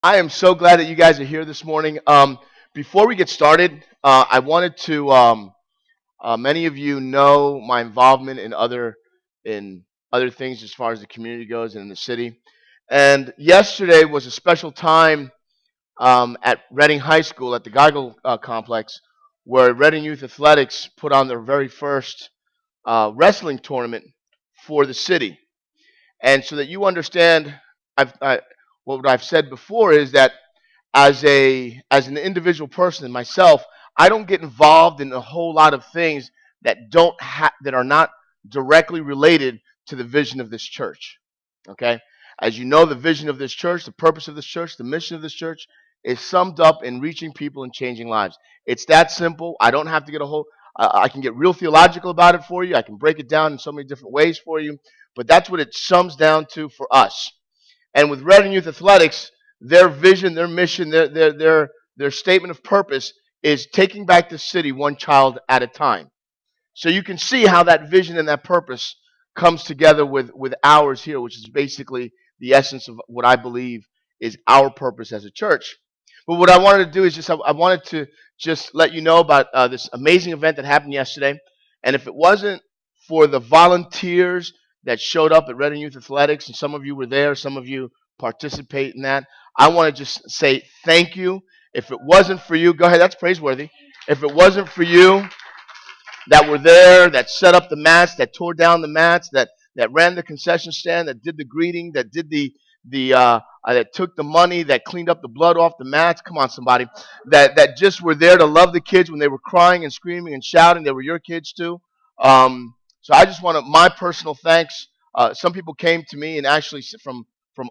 I am so glad that you guys are here this morning. Before we get started, I wanted to. Many of you know my involvement in other things as far as the community goes and in the city. And yesterday was a special time at Reading High School at the Goggle Complex, where Reading Youth Athletics put on their very first wrestling tournament for the city. And so that you understand, what I've said before is that as an individual person myself, I don't get involved in a whole lot of things that are not directly related to the vision of this church. Okay, as you know, the vision of this church, the purpose of this church, the mission of this church is summed up in reaching people and changing lives. It's that simple. I don't have to get a whole. I can get real theological about it for you. I can break it down in so many different ways for you. But that's what it sums down to for us. And with Reading Youth Athletics, their vision, their mission, their statement of purpose is taking back the city one child at a time. So you can see how that vision and that purpose comes together with ours here, which is basically the essence of what I believe is our purpose as a church. But what I wanted to do is I wanted to just let you know about this amazing event that happened yesterday. And if it wasn't for the volunteers that showed up at Reading Youth Athletics, and some of you were there, some of you participate in that, I want to just say thank you. If it wasn't for you, go ahead, that's praiseworthy. If it wasn't for you that were there, that set up the mats, that tore down the mats, that ran the concession stand, that did the greeting, that did that took the money, that cleaned up the blood off the mats. Come on, somebody. That just were there to love the kids when they were crying and screaming and shouting. They were your kids too. So I just want my personal thanks. Some people came to me and actually from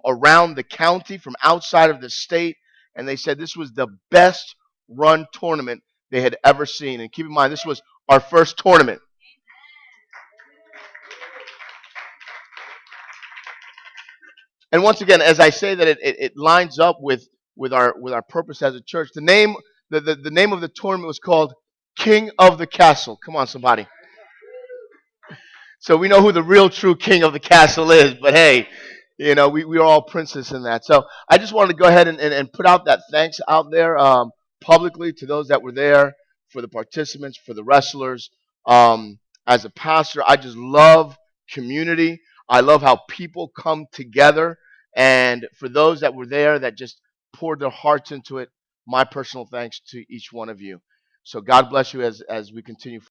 around the county, from outside of the state, and they said this was the best run tournament they had ever seen. And keep in mind, this was our first tournament. And once again, as I say that it lines up with our purpose as a church. The name of the tournament was called King of the Castle. Come on, somebody. So we know who the real true king of the castle is, but hey, we are all princes in that. So I just wanted to go ahead and put out that thanks out there publicly to those that were there, for the participants, for the wrestlers. As a pastor, I just love community. I love how people come together. And for those that were there that just poured their hearts into it, my personal thanks to each one of you. So God bless you as we continue.